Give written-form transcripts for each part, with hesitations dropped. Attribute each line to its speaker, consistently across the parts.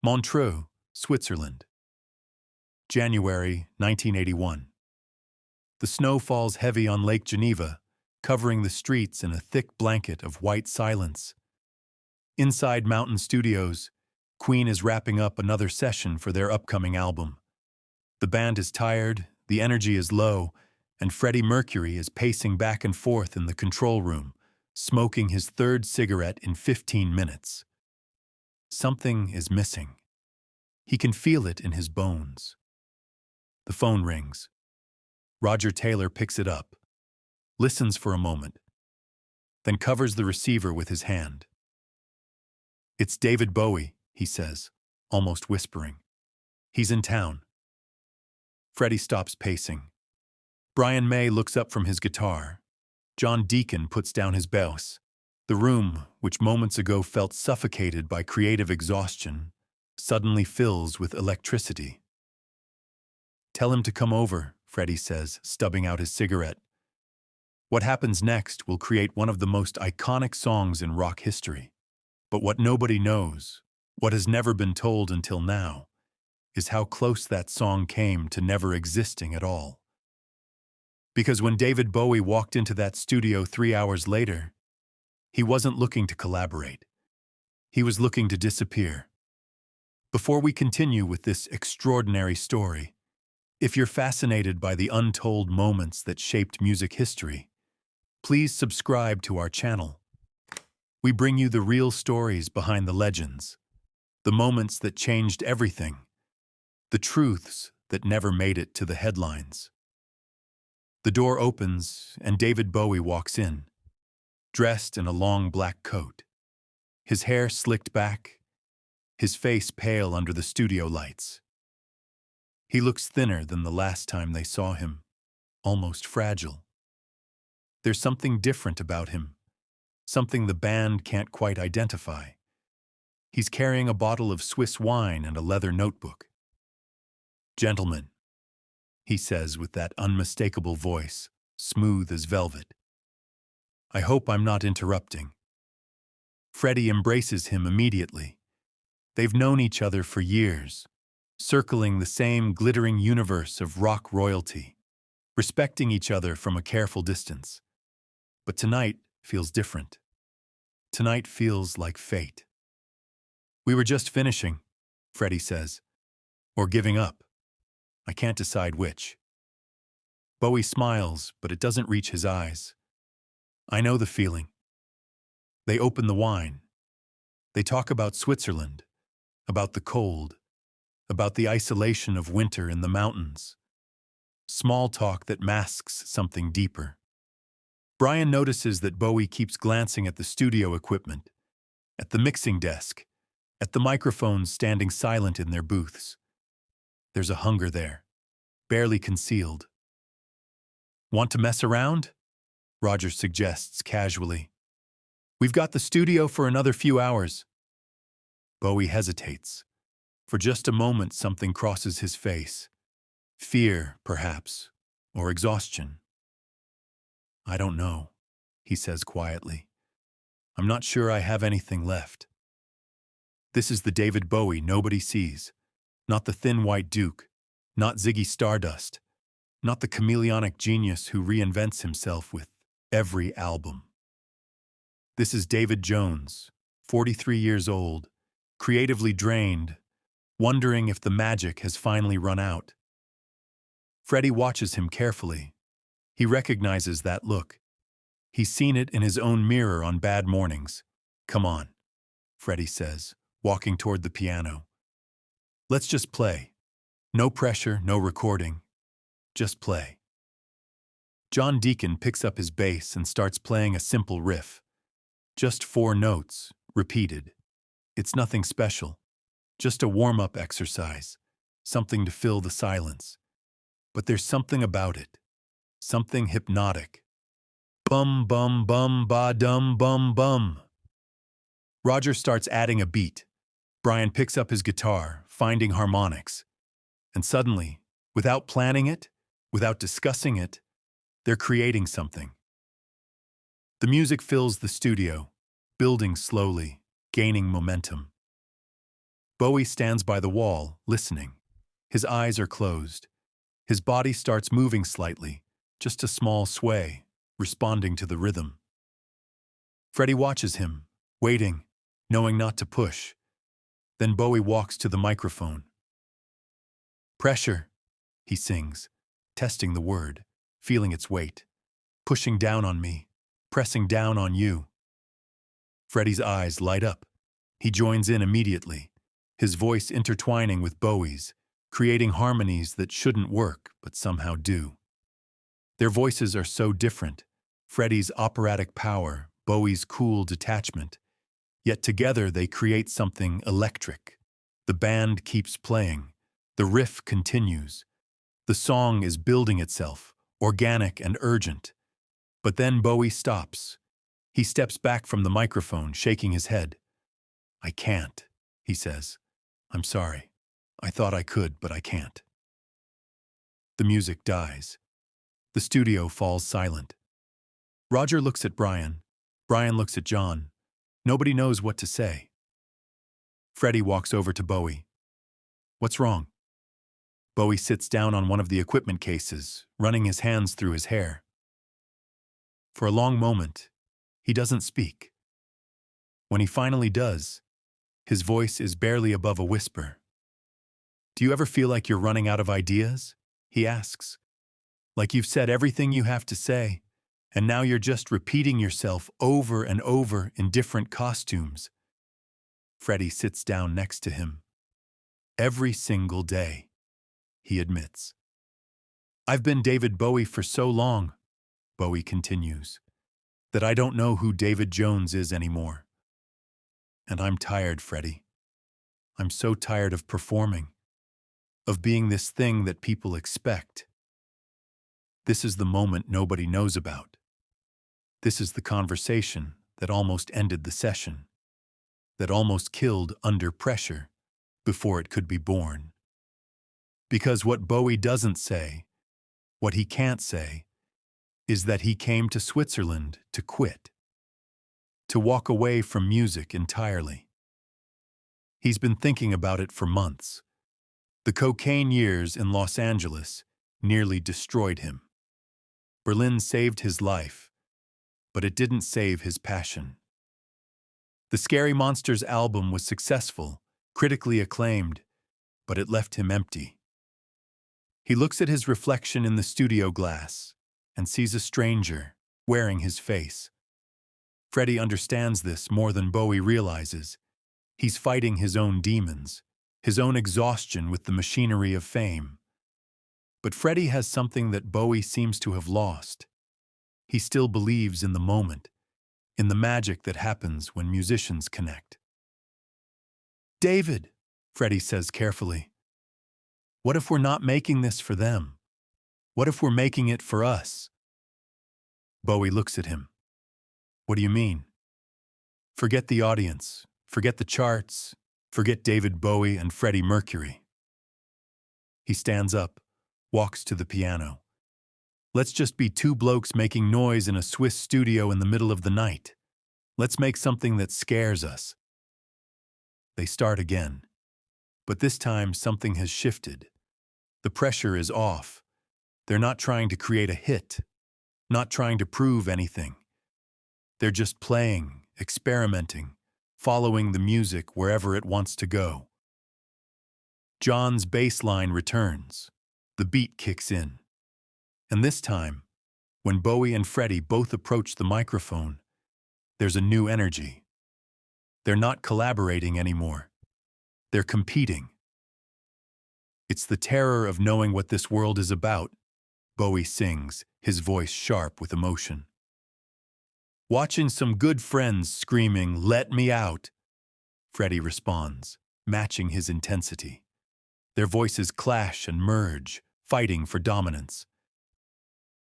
Speaker 1: Montreux, Switzerland. January 1981. The snow falls heavy on Lake Geneva, covering the streets in a thick blanket of white silence. Inside Mountain Studios, Queen is wrapping up another session for their upcoming album. The band is tired, the energy is low, and Freddie Mercury is pacing back and forth in the control room, smoking his third cigarette in 15 minutes. Something is missing. He can feel it in his bones. The phone rings. Roger Taylor picks it up, listens for a moment, then covers the receiver with his hand. "It's David Bowie," he says, almost whispering. "He's in town." Freddie stops pacing. Brian May looks up from his guitar. John Deacon puts down his bass. The room, which moments ago felt suffocated by creative exhaustion, suddenly fills with electricity. "Tell him to come over," Freddie says, stubbing out his cigarette. What happens next will create one of the most iconic songs in rock history. But what nobody knows, what has never been told until now, is how close that song came to never existing at all. Because when David Bowie walked into that studio 3 hours later, he wasn't looking to collaborate. He was looking to disappear. Before we continue with this extraordinary story, if you're fascinated by the untold moments that shaped music history, please subscribe to our channel. We bring you the real stories behind the legends, the moments that changed everything, the truths that never made it to the headlines. The door opens and David Bowie walks in, dressed in a long black coat, his hair slicked back, his face pale under the studio lights. He looks thinner than the last time they saw him, almost fragile. There's something different about him, something the band can't quite identify. He's carrying a bottle of Swiss wine and a leather notebook. "Gentlemen," he says with that unmistakable voice, smooth as velvet. "I hope I'm not interrupting." Freddie embraces him immediately. They've known each other for years, circling the same glittering universe of rock royalty, respecting each other from a careful distance. But tonight feels different. Tonight feels like fate. "We were just finishing," Freddie says, "or giving up. I can't decide which." Bowie smiles, but it doesn't reach his eyes. "I know the feeling." They open the wine. They talk about Switzerland, about the cold, about the isolation of winter in the mountains. Small talk that masks something deeper. Brian notices that Bowie keeps glancing at the studio equipment, at the mixing desk, at the microphones standing silent in their booths. There's a hunger there, barely concealed. "Want to mess around?" Roger suggests casually. "We've got the studio for another few hours." Bowie hesitates. For just a moment something crosses his face. Fear, perhaps, or exhaustion. "I don't know," he says quietly. "I'm not sure I have anything left." This is the David Bowie nobody sees. Not the thin white Duke, not Ziggy Stardust, not the chameleonic genius who reinvents himself with every album. This is David Jones, 43 years old, creatively drained, wondering if the magic has finally run out. Freddie watches him carefully. He recognizes that look. He's seen it in his own mirror on bad mornings. "Come on," Freddie says, walking toward the piano. "Let's just play. No pressure, no recording. Just play." John Deacon picks up his bass and starts playing a simple riff. Just 4 notes, repeated. It's nothing special. Just a warm-up exercise, something to fill the silence. But there's something about it, something hypnotic. Bum bum bum ba dum bum bum. Roger starts adding a beat. Brian picks up his guitar, finding harmonics. And suddenly, without planning it, without discussing it, they're creating something. The music fills the studio, building slowly, gaining momentum. Bowie stands by the wall, listening. His eyes are closed. His body starts moving slightly, just a small sway, responding to the rhythm. Freddie watches him, waiting, knowing not to push. Then Bowie walks to the microphone. "Pressure," he sings, testing the word, feeling its weight. "Pushing down on me, pressing down on you." Freddie's eyes light up. He joins in immediately, his voice intertwining with Bowie's, creating harmonies that shouldn't work but somehow do. Their voices are so different, Freddie's operatic power, Bowie's cool detachment, yet together they create something electric. The band keeps playing, the riff continues, the song is building itself, organic and urgent. But then Bowie stops. He steps back from the microphone, shaking his head. "I can't," he says. "I'm sorry. I thought I could, but I can't." The music dies. The studio falls silent. Roger looks at Brian. Brian looks at John. Nobody knows what to say. Freddie walks over to Bowie. "What's wrong?" Bowie sits down on one of the equipment cases, running his hands through his hair. For a long moment, he doesn't speak. When he finally does, his voice is barely above a whisper. "Do you ever feel like you're running out of ideas?" he asks. "Like you've said everything you have to say, and now you're just repeating yourself over and over in different costumes?" Freddie sits down next to him. "Every single day," he admits. "I've been David Bowie for so long," Bowie continues, "that I don't know who David Jones is anymore. And I'm tired, Freddie. I'm so tired of performing, of being this thing that people expect. This is the moment nobody knows about. This is the conversation that almost ended the session, that almost killed Under Pressure before it could be born. Because what Bowie doesn't say, what he can't say, is that he came to Switzerland to quit, to walk away from music entirely. He's been thinking about it for months. The cocaine years in Los Angeles nearly destroyed him. Berlin saved his life, but it didn't save his passion. The Scary Monsters album was successful, critically acclaimed, but it left him empty. He looks at his reflection in the studio glass and sees a stranger wearing his face. Freddie understands this more than Bowie realizes. He's fighting his own demons, his own exhaustion with the machinery of fame. But Freddie has something that Bowie seems to have lost. He still believes in the moment, in the magic that happens when musicians connect. "David," Freddie says carefully, "what if we're not making this for them? What if we're making it for us?" Bowie looks at him. "What do you mean?" "Forget the audience, forget the charts, forget David Bowie and Freddie Mercury." He stands up, walks to the piano. "Let's just be two blokes making noise in a Swiss studio in the middle of the night. Let's make something that scares us." They start again. But this time something has shifted. The pressure is off. They're not trying to create a hit, not trying to prove anything. They're just playing, experimenting, following the music wherever it wants to go. John's bass line returns. The beat kicks in. And this time, when Bowie and Freddie both approach the microphone, there's a new energy. They're not collaborating anymore. They're competing. "It's the terror of knowing what this world is about," Bowie sings, his voice sharp with emotion. "Watching some good friends screaming, 'Let me out!'" Freddie responds, matching his intensity. Their voices clash and merge, fighting for dominance.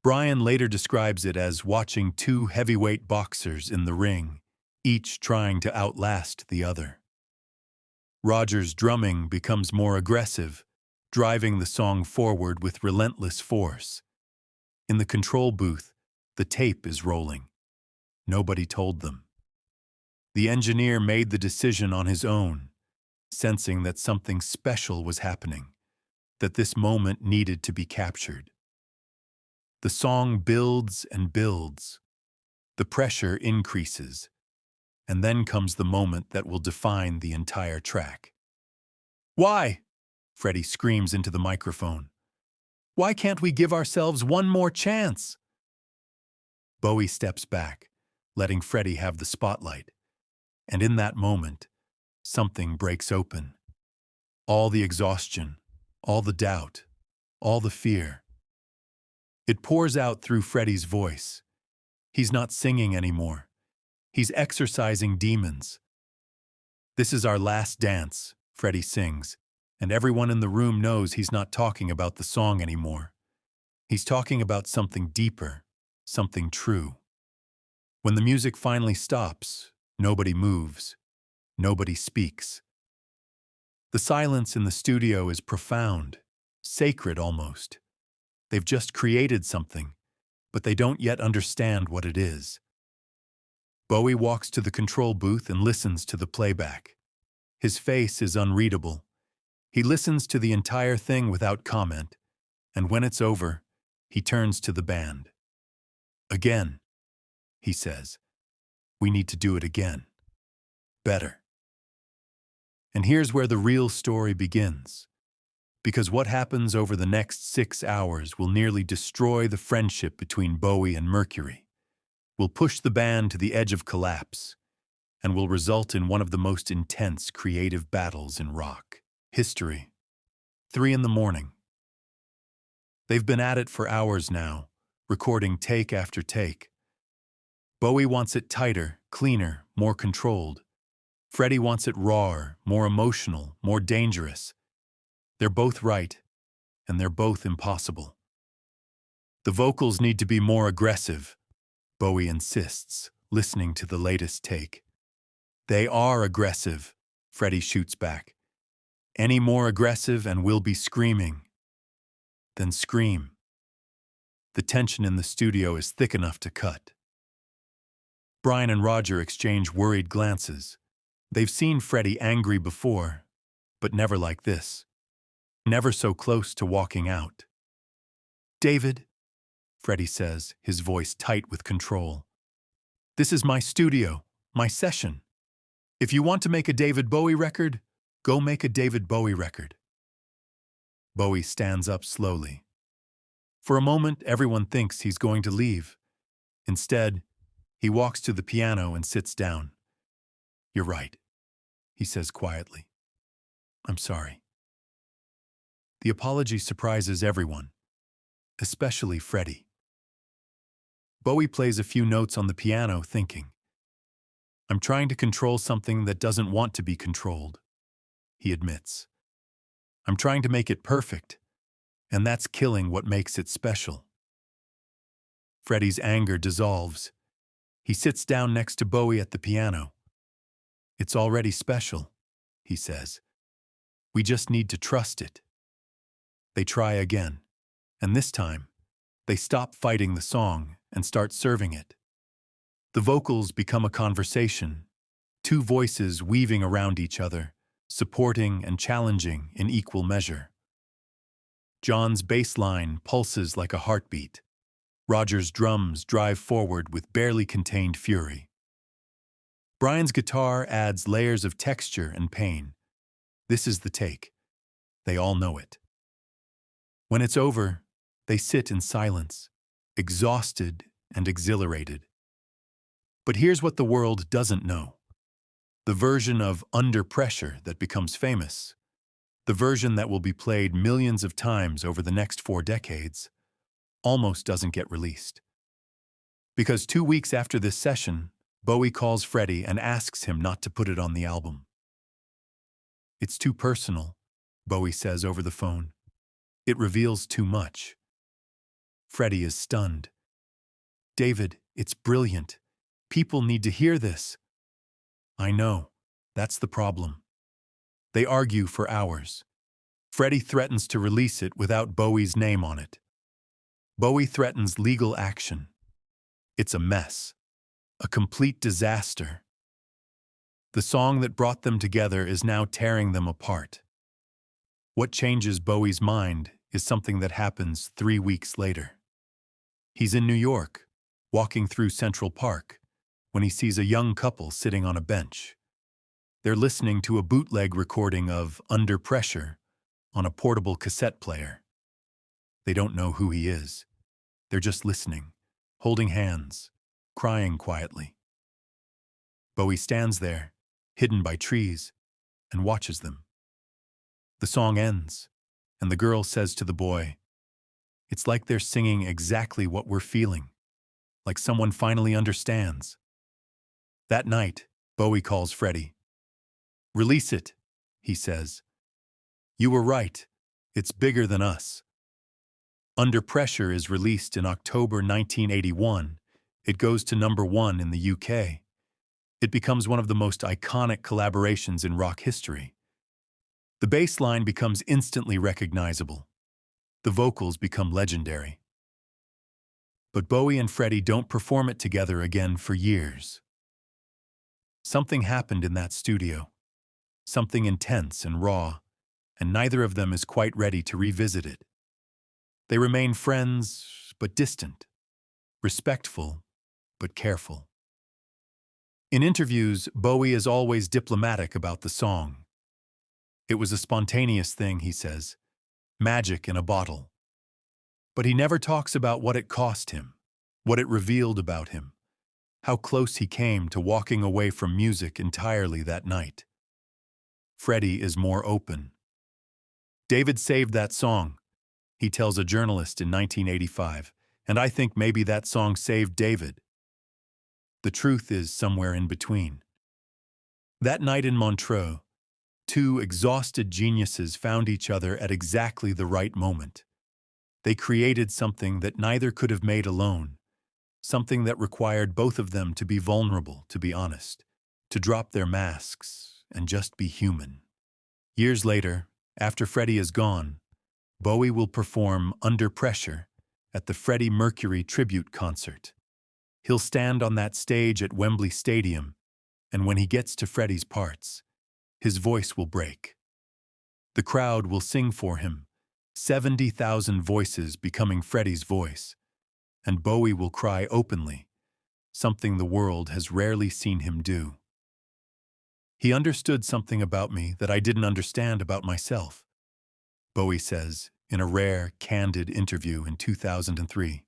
Speaker 1: Brian later describes it as watching two heavyweight boxers in the ring, each trying to outlast the other. Roger's drumming becomes more aggressive, driving the song forward with relentless force. In the control booth, the tape is rolling. Nobody told them. The engineer made the decision on his own, sensing that something special was happening, that this moment needed to be captured. The song builds and builds. The pressure increases. And then comes the moment that will define the entire track. "Why?" Freddie screams into the microphone. "Why can't we give ourselves one more chance?" Bowie steps back, letting Freddie have the spotlight. And in that moment, something breaks open. All the exhaustion, all the doubt, all the fear. It pours out through Freddie's voice. He's not singing anymore. He's exorcising demons. "This is our last dance," Freddie sings, and everyone in the room knows he's not talking about the song anymore. He's talking about something deeper, something true. When the music finally stops, nobody moves, nobody speaks. The silence in the studio is profound, sacred almost. They've just created something, but they don't yet understand what it is. Bowie walks to the control booth and listens to the playback. His face is unreadable. He listens to the entire thing without comment, and when it's over, he turns to the band. "Again," he says. "We need to do it again. Better." And here's where the real story begins. Because what happens over the next 6 hours will nearly destroy the friendship between Bowie and Mercury, will push the band to the edge of collapse, and will result in one of the most intense creative battles in rock history. 3 in the morning. They've been at it for hours now, recording take after take. Bowie wants it tighter, cleaner, more controlled. Freddie wants it rawer, more emotional, more dangerous. They're both right, and they're both impossible. "The vocals need to be more aggressive," Bowie insists, listening to the latest take. "They are aggressive," Freddie shoots back. "Any more aggressive and we'll be screaming." Then scream. The tension in the studio is thick enough to cut. Brian and Roger exchange worried glances. They've seen Freddie angry before, but never like this. Never so close to walking out. "David," Freddie says, his voice tight with control. "This is my studio, my session. If you want to make a David Bowie record, go make a David Bowie record." Bowie stands up slowly. For a moment, everyone thinks he's going to leave. Instead, he walks to the piano and sits down. "You're right," he says quietly. "I'm sorry." The apology surprises everyone, especially Freddie. Bowie plays a few notes on the piano, thinking, "I'm trying to control something that doesn't want to be controlled," he admits. "I'm trying to make it perfect, and that's killing what makes it special." Freddie's anger dissolves. He sits down next to Bowie at the piano. "It's already special," he says. "We just need to trust it." They try again, and this time, they stop fighting the song and start serving it. The vocals become a conversation, two voices weaving around each other, supporting and challenging in equal measure. John's bass line pulses like a heartbeat. Roger's drums drive forward with barely contained fury. Brian's guitar adds layers of texture and pain. This is the take. They all know it. When it's over, they sit in silence, exhausted and exhilarated. But here's what the world doesn't know. The version of Under Pressure that becomes famous, the version that will be played millions of times over the next 4 decades, almost doesn't get released. Because 2 weeks after this session, Bowie calls Freddie and asks him not to put it on the album. "It's too personal," Bowie says over the phone. "It reveals too much." Freddie is stunned. "David, it's brilliant. People need to hear this." "I know. That's the problem." They argue for hours. Freddie threatens to release it without Bowie's name on it. Bowie threatens legal action. It's a mess. A complete disaster. The song that brought them together is now tearing them apart. What changes Bowie's mind is something that happens 3 weeks later. He's in New York, walking through Central Park, when he sees a young couple sitting on a bench. They're listening to a bootleg recording of Under Pressure on a portable cassette player. They don't know who he is. They're just listening, holding hands, crying quietly. Bowie stands there, hidden by trees, and watches them. The song ends, and the girl says to the boy, "It's like they're singing exactly what we're feeling, like someone finally understands." That night, Bowie calls Freddie. "Release it," he says. "You were right. It's bigger than us." Under Pressure is released in October 1981. It goes to #1 in the UK. It becomes one of the most iconic collaborations in rock history. The bass line becomes instantly recognizable. The vocals become legendary. But Bowie and Freddie don't perform it together again for years. Something happened in that studio, something intense and raw, and neither of them is quite ready to revisit it. They remain friends, but distant, respectful, but careful. In interviews, Bowie is always diplomatic about the song. "It was a spontaneous thing," he says, "magic in a bottle." But he never talks about what it cost him, what it revealed about him, how close he came to walking away from music entirely that night. Freddie is more open. "David saved that song," he tells a journalist in 1985, "and I think maybe that song saved David." The truth is somewhere in between. That night in Montreux, two exhausted geniuses found each other at exactly the right moment. They created something that neither could have made alone, something that required both of them to be vulnerable, to be honest, to drop their masks and just be human. Years later, after Freddie is gone, Bowie will perform Under Pressure at the Freddie Mercury tribute concert. He'll stand on that stage at Wembley Stadium, and when he gets to Freddie's parts, his voice will break. The crowd will sing for him, 70,000 voices becoming Freddie's voice, and Bowie will cry openly, something the world has rarely seen him do. "He understood something about me that I didn't understand about myself," Bowie says in a rare, candid interview in 2003.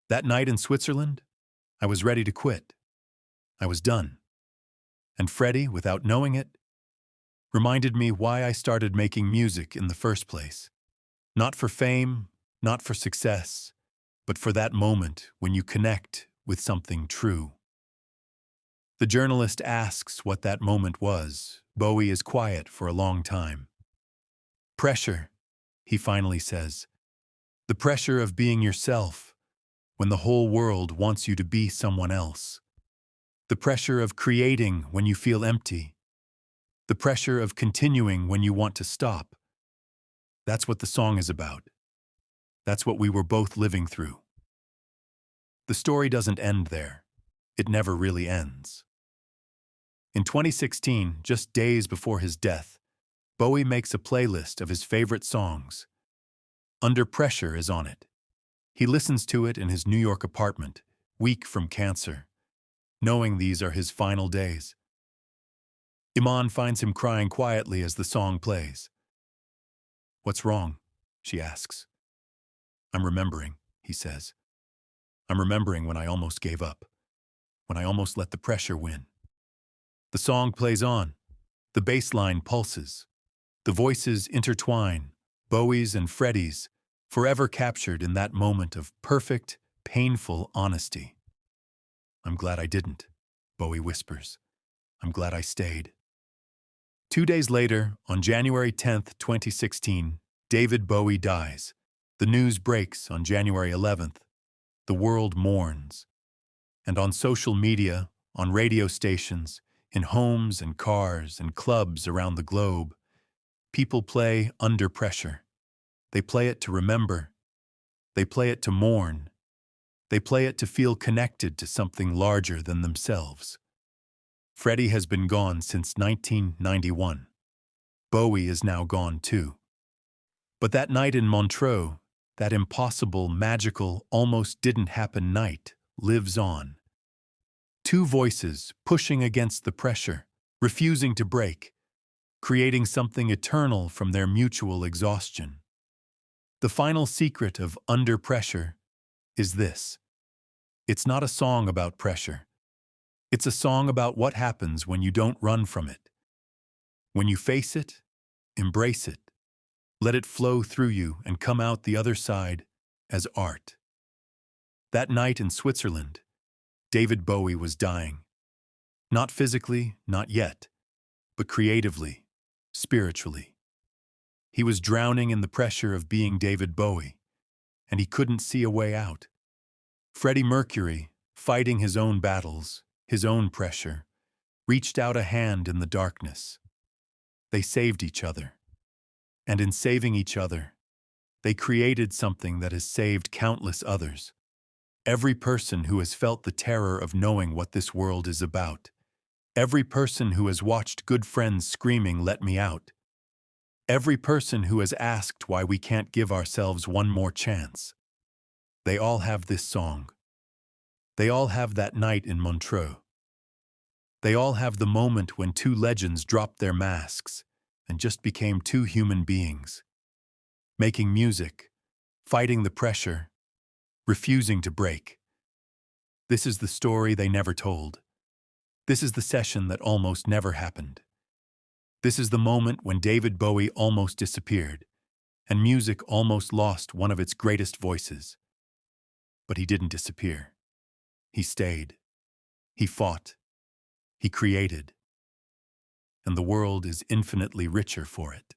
Speaker 1: "That night in Switzerland, I was ready to quit. I was done. And Freddie, without knowing it, reminded me why I started making music in the first place. Not for fame, not for success, but for that moment when you connect with something true." The journalist asks what that moment was. Bowie is quiet for a long time. "Pressure," he finally says. "The pressure of being yourself when the whole world wants you to be someone else. The pressure of creating when you feel empty. The pressure of continuing when you want to stop. That's what the song is about. That's what we were both living through." The story doesn't end there. It never really ends. In 2016, just days before his death, Bowie makes a playlist of his favorite songs. Under Pressure is on it. He listens to it in his New York apartment, weak from cancer, knowing these are his final days. Iman finds him crying quietly as the song plays. "What's wrong?" she asks. "I'm remembering," he says. "I'm remembering when I almost gave up, when I almost let the pressure win." The song plays on. The bass line pulses. The voices intertwine, Bowie's and Freddie's, forever captured in that moment of perfect, painful honesty. "I'm glad I didn't," Bowie whispers. "I'm glad I stayed." 2 days later, on January 10th, 2016, David Bowie dies. The news breaks on January 11th. The world mourns. And on social media, on radio stations, in homes and cars and clubs around the globe, people play Under Pressure. They play it to remember. They play it to mourn. They play it to feel connected to something larger than themselves. Freddie has been gone since 1991. Bowie is now gone too. But that night in Montreux, that impossible, magical, almost didn't happen night, lives on. Two voices pushing against the pressure, refusing to break, creating something eternal from their mutual exhaustion. The final secret of Under Pressure is this. It's not a song about pressure. It's a song about what happens when you don't run from it. When you face it, embrace it. Let it flow through you and come out the other side as art. That night in Switzerland, David Bowie was dying. Not physically, not yet, but creatively, spiritually. He was drowning in the pressure of being David Bowie, and he couldn't see a way out. Freddie Mercury, fighting his own battles, his own pressure, reached out a hand in the darkness. They saved each other. And in saving each other, they created something that has saved countless others. Every person who has felt the terror of knowing what this world is about. Every person who has watched good friends screaming, "Let me out." Every person who has asked why we can't give ourselves one more chance. They all have this song. They all have that night in Montreux. They all have the moment when two legends dropped their masks and just became two human beings, making music, fighting the pressure, refusing to break. This is the story they never told. This is the session that almost never happened. This is the moment when David Bowie almost disappeared, and music almost lost one of its greatest voices. But he didn't disappear. He stayed. He fought. He created. And the world is infinitely richer for it.